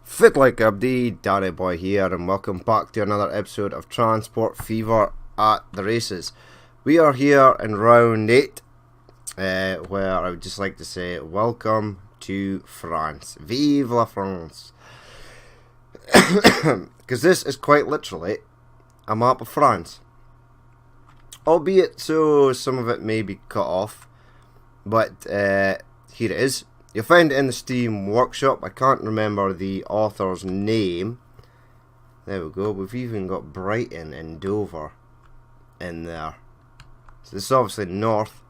Fit like Abdi, Danny Boy here, and welcome back to another episode of Transport Fever at the Races. We are here in round 8, where I would just like to say welcome to France. Vive la France! Because this is quite literally a map of France. Albeit so some of it may be cut off, but here it is. You'll find it in the Steam Workshop. I can't remember the author's name. There we go. We've even got Brighton and Dover in there. So this is obviously north.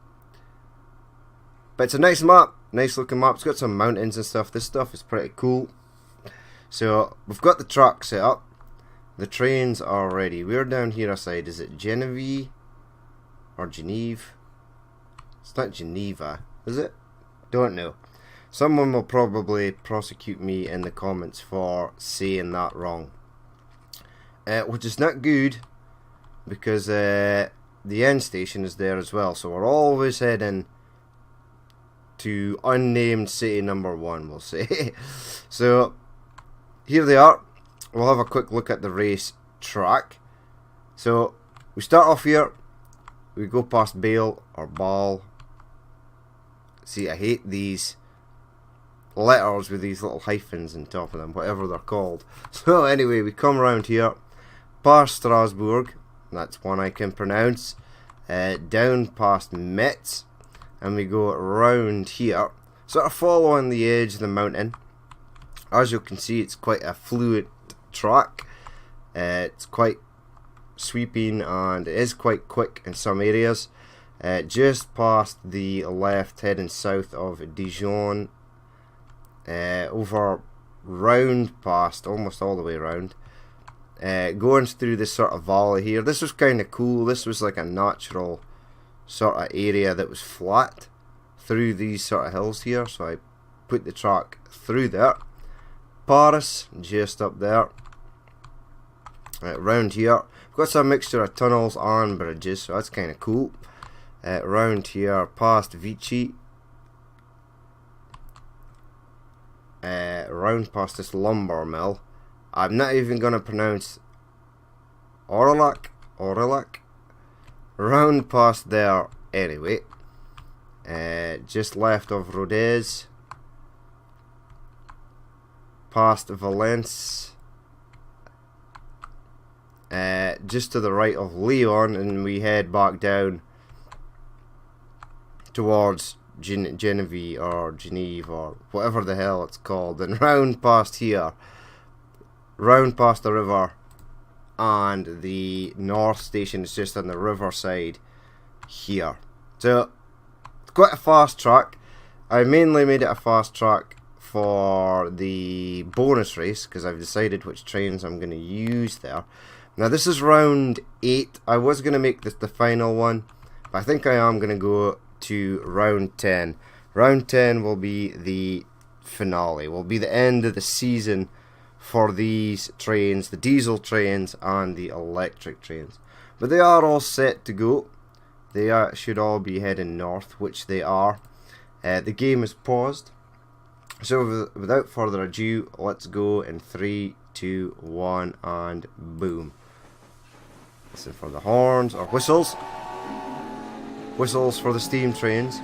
But it's a nice map. Nice looking map. It's got some mountains and stuff. This stuff is pretty cool. So we've got the track set up. The trains are ready. We're down here aside. Is it Genevieve or Geneve? It's not Geneva, is it? Don't know. Someone will probably prosecute me in the comments for saying that wrong. Which is not good, because the end station is there as well. So we're always heading to unnamed city number 1, we'll say. So here they are. We'll have a quick look at the race track. So we start off here. We go past Bale or Ball. See, I hate these letters with these little hyphens on top of them, whatever they're called. So anyway, we come around here, past Strasbourg, that's one I can pronounce, down past Metz, and we go around here, sort of following the edge of the mountain. As you can see, it's quite a fluid track. It's quite sweeping and it is quite quick in some areas. Just past the left, heading south of Dijon, over round past, almost all the way around, going through this sort of valley here. This was kind of cool. This was like a natural sort of area that was flat through these sort of hills here, so I put the track through there. Paris, just up there. Around here, we've got some mixture of tunnels and bridges, so that's kind of cool. Around here, past Vichy, around past this lumber mill. I'm not even going to pronounce Aurillac, around past there anyway. Just left of Rodez, past Valence, just to the right of Lyon, and we head back down towards Genevieve or Geneve or whatever the hell it's called, and round past here, round past the river, and the north station is just on the riverside here. So it's quite a fast track. I mainly made it a fast track for the bonus race because I've decided which trains I'm going to use there. Now this is round 8. I was going to make this the final one, but I think I am going to go to round 10. Round 10 will be the finale, will be the end of the season for these trains, the diesel trains and the electric trains. But they are all set to go. They should all be heading north, which they are. The game is paused. So without further ado, let's go in 3, 2, 1 and boom. Listen for the horns or whistles. Whistles for the steam trains.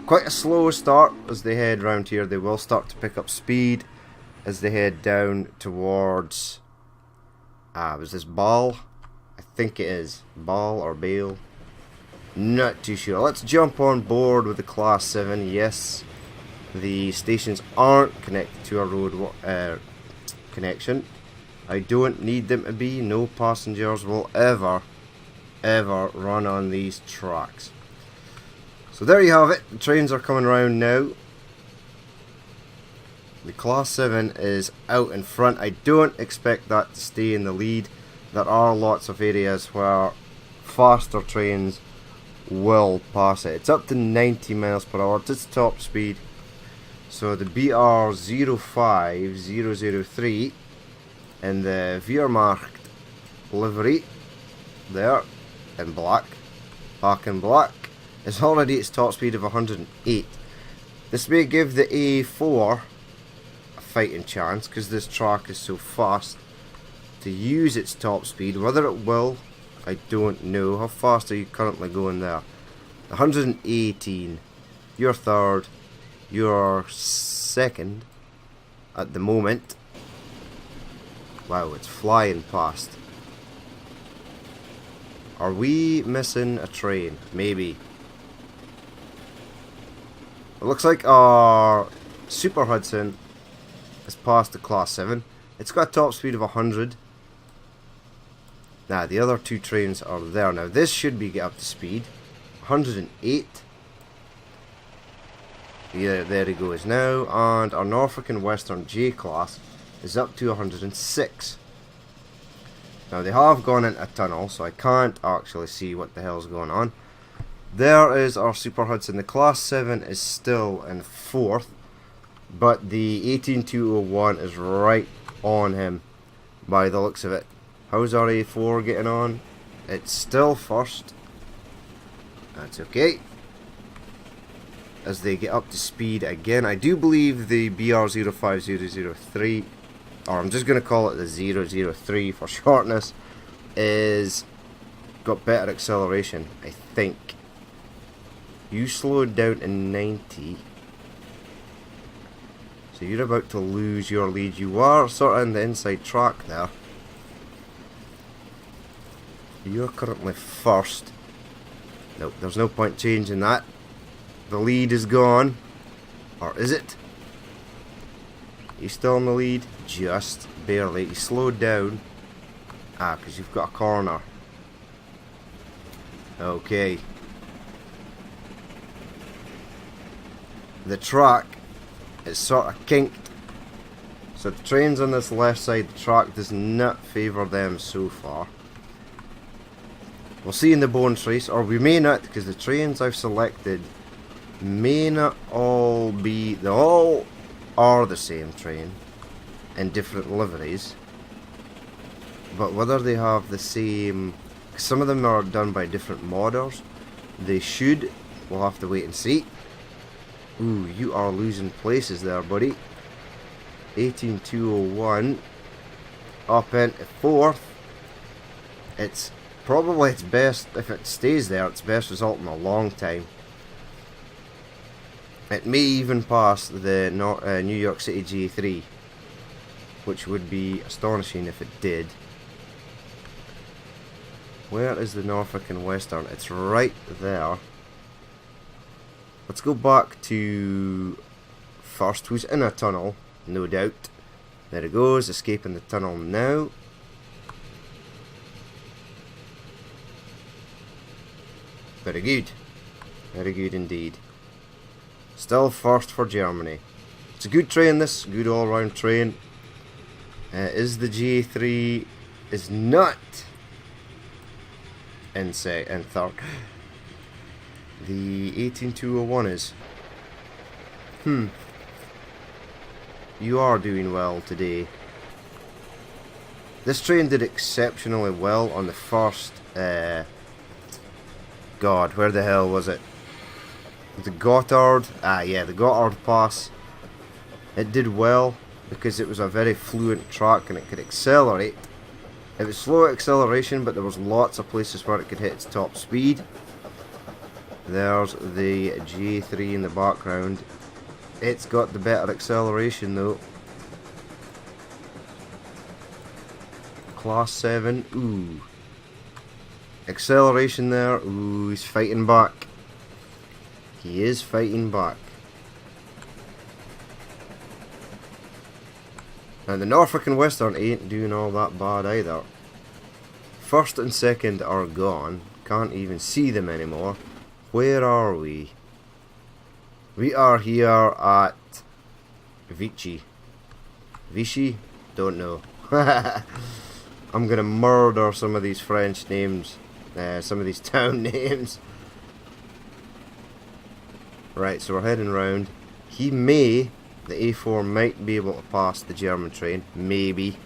Quite a slow start as they head round here. They will start to pick up speed as they head down towards, was this Ball? I think it is Ball or Bale, not too sure. Let's jump on board with the Class 7. Yes, the stations aren't connected to a road connection. I don't need them to be. No passengers will ever run on these tracks. So there you have it. The trains are coming around now. The Class 7 is out in front. I don't expect that to stay in the lead. There are lots of areas where faster trains will pass it. It's up to 90 miles per hour. It's its top speed. So the BR 05003 in the Wehrmacht livery there in black, back in black, is already its top speed of 108. This may give the A4 fighting chance, because this track is so fast, to use its top speed. Whether it will, I don't know. How fast are you currently going there? 118. You're third. You're second at the moment. Wow, it's flying past. Are we missing a train? Maybe. It looks like our Super Hudson has passed the Class 7. It's got a top speed of 100. Now, the other two trains are there. Now, this should be get up to speed. 108. Yeah, there he goes now. And our Norfolk and Western J class is up to 106. Now, they have gone into a tunnel, so I can't actually see what the hell's going on. There is our Super Hudson. The Class 7 is still in 4th, but the 18201 is right on him by the looks of it. How's our A4 getting on? It's still first. That's okay. As they get up to speed again, I do believe the BR05003, or I'm just going to call it the 003 for shortness, is got better acceleration, I think. You slowed down to 90. So you're about to lose your lead. You are sort of in the inside track there. You're currently first. Nope, there's no point changing that. The lead is gone. Or is it? He's still in the lead? Just barely. He slowed down. Ah, because you've got a corner. Okay. The track is sort of kinked. So the trains on this left side, the track does not favour them so far. We'll see in the bonus race, or we may not, because the trains I've selected may not all be, they all are the same train in different liveries, but whether they have the same, some of them are done by different modders, they should, we'll have to wait and see. Ooh, you are losing places there, buddy. 18201 up into 4th. It's probably its best, if it stays there, its best result in a long time. It may even pass the New York City G3, which would be astonishing if it did. Where is the Norfolk and Western? It's right there. Let's go back to first, who's in a tunnel, no doubt. There it goes, escaping the tunnel now. Very good. Very good indeed. Still first for Germany. It's a good train, this. Good all-round train. Is the J3 is not in third. The 18201 is. You are doing well today. This train did exceptionally well on the first. God, where the hell was it? The Gotthard. Ah, yeah, the Gotthard pass. It did well because it was a very fluent track and it could accelerate. It was slow acceleration, but there was lots of places where it could hit its top speed. There's the J3 in the background. It's got the better acceleration though. Class 7, ooh. Acceleration there, ooh, he's fighting back. He is fighting back. And the Norfolk and Western ain't doing all that bad either. First and second are gone. Can't even see them anymore. Where are we? We are here at Vichy. Vichy? Don't know. I'm gonna murder some of these French names. Some of these town names. Right, so we're heading round. He may, the A4 might be able to pass the German train. Maybe.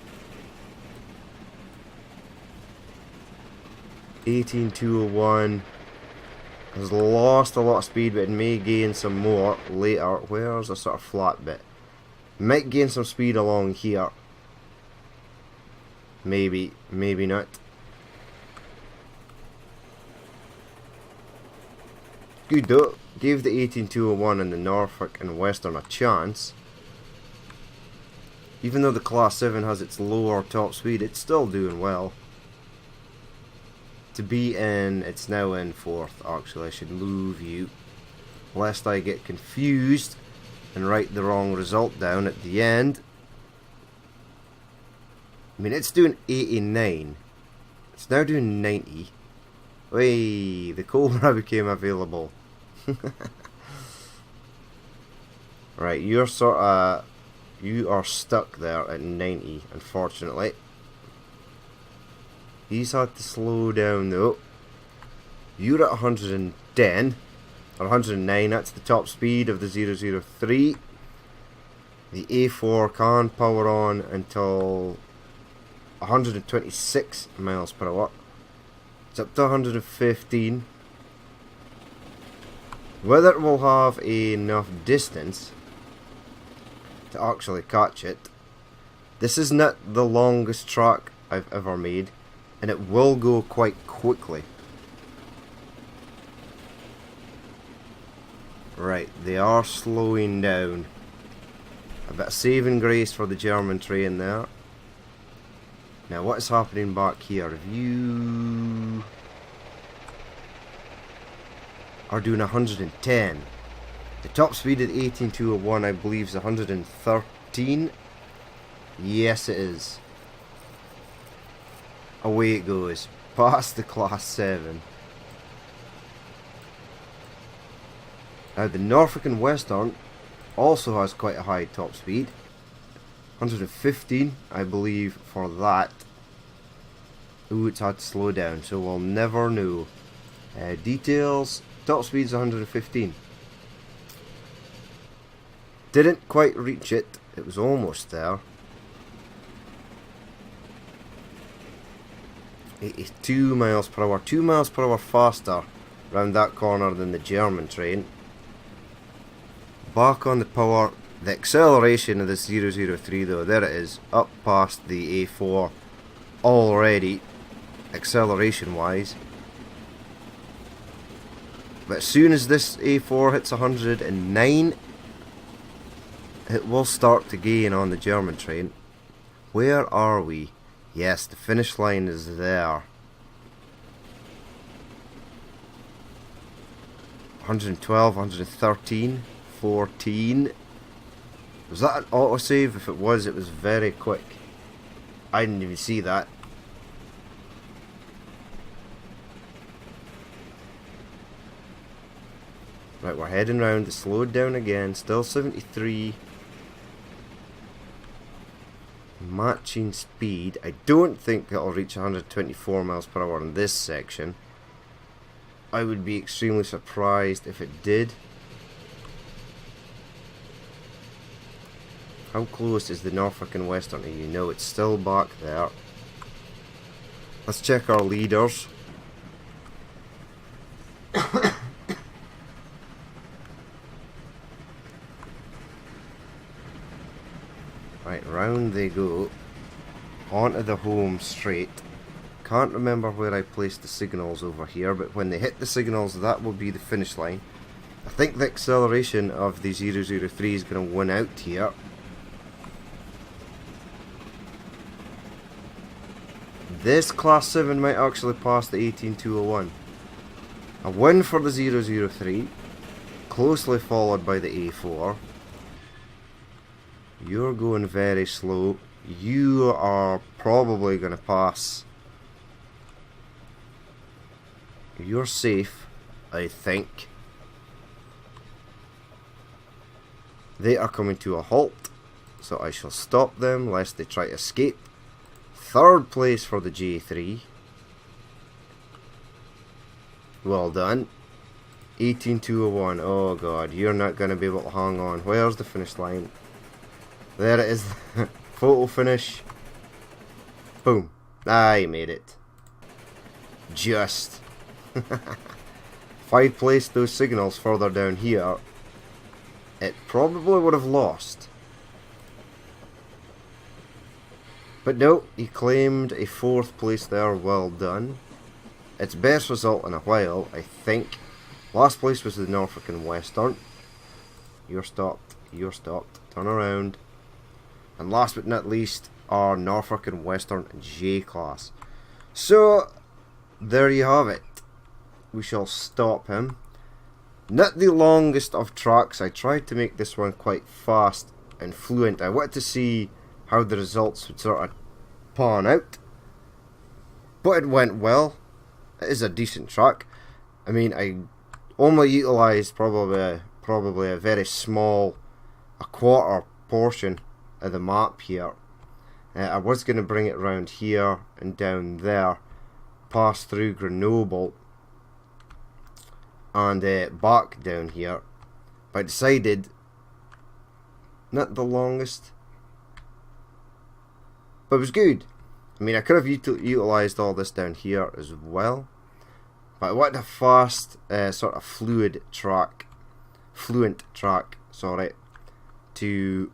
18201 has lost a lot of speed, but it may gain some more later. Where's a sort of flat bit? Might gain some speed along here. Maybe, maybe not. Good though. Gave the 18201 and the Norfolk and Western a chance. Even though the Class 7 has its lower top speed, it's still doing well. To be in, it's now in 4th actually. I should move you, lest I get confused and write the wrong result down at the end. I mean, it's doing 89. It's now doing 90. Wey, the Cobra became available. Right, you are stuck there at 90, unfortunately. He's had to slow down though. You're at 110 or 109. That's the top speed of the 003. The A4 can power on until 126 miles per hour. It's up to 115. Whether it will have enough distance to actually catch it. This is not the longest track I've ever made, and it will go quite quickly. Right, they are slowing down. A bit of saving grace for the German train there. Now what is happening back here? If you are doing 110, the top speed of the 18201 I believe is 113. Yes it is. Away it goes, past the Class 7. Now the Norfolk and Western also has quite a high top speed. 115 I believe for that. Ooh, it's had to slow down, so we'll never know. Details, top speed is 115. Didn't quite reach it, it was almost there. 82 miles per hour, 2 miles per hour faster round that corner than the German train. Back on the power. The acceleration of the 003 though, there it is, up past the A4 already, acceleration wise. But as soon as this A4 hits 109, it will start to gain on the German train. Where are we? Yes, the finish line is there. 112, 113, 14. Was that an autosave? If it was very quick. I didn't even see that. Right, we're heading round. It slowed down again. Still 73. Matching speed. I don't think it'll reach 124 miles per hour in this section. I would be extremely surprised if it did. How close is the Norfolk and Western? You know it's still back there. Let's check our leaders. Right, round they go. Onto the home straight. Can't remember where I placed the signals over here, but when they hit the signals, that will be the finish line. I think the acceleration of the 003 is going to win out here. This Class 7 might actually pass the 18201. A win for the 003, closely followed by the A4. You're going very slow. You are probably going to pass. You're safe, I think. They are coming to a halt, so I shall stop them lest they try to escape. Third place for the J3. Well done. 18201. Oh god, you're not going to be able to hang on. Where's the finish line? There it is. Photo finish. Boom. I made it. Just. If I'd placed those signals further down here, it probably would have lost. But no, he claimed a 4th place there, well done. Its best result in a while, I think. Last place was the Norfolk and Western. You're stopped, turn around. And last but not least, our Norfolk and Western J class. So, there you have it. We shall stop him. Not the longest of tracks. I tried to make this one quite fast and fluent. I wanted to see how the results would sort of pan out. But it went well. It is a decent track. I mean, I only utilised probably a very small, a quarter portion of the map here. I was going to bring it around here and down there, pass through Grenoble and back down here, but I decided not the longest, but it was good. I mean, I could have utilised all this down here as well, but I wanted a fast sort of fluent track, sorry, to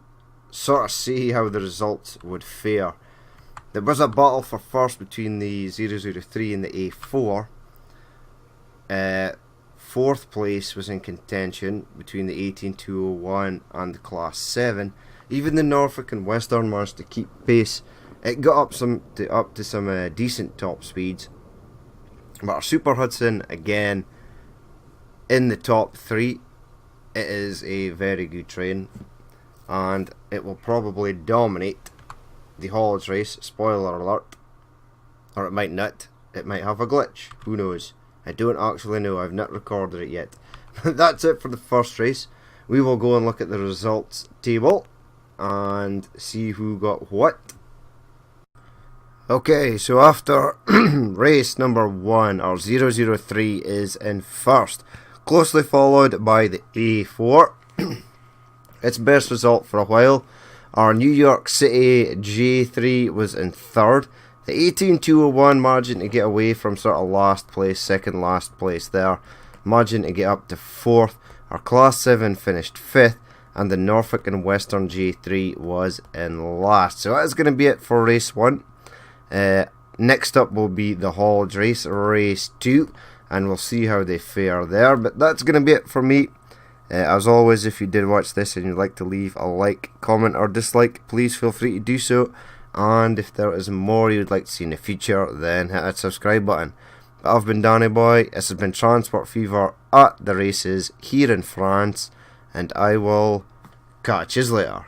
sort of see how the results would fare. There was a battle for first between the 003 and the A4. 4th place was in contention between the 18201 and the Class 7. Even the Norfolk and Western managed to keep pace. It got up to some decent top speeds. But our Super Hudson, again, in the top 3. It is a very good train, and it will probably dominate the haulage race, spoiler alert. Or it might not. It might have a glitch. Who knows? I don't actually know. I've not recorded it yet. That's it for the first race. We will go and look at the results table and see who got what. Okay, so after race number 1, our 003 is in first, closely followed by the A4. Its best result for a while. Our New York City J3 was in third. The 18201 margin to get away from sort of last place, second last place there. Margin to get up to 4th. Our Class 7 finished 5th. And the Norfolk and Western J3 was in last. So that is going to be it for race 1. Next up will be the haulage race, race 2. And we'll see how they fare there. But that's going to be it for me. As always, if you did watch this and you'd like to leave a like, comment or dislike, please feel free to do so. And if there is more you'd like to see in the future, then hit that subscribe button. But I've been Danny Boy, this has been Transport Fever at the races here in France, and I will catch you later.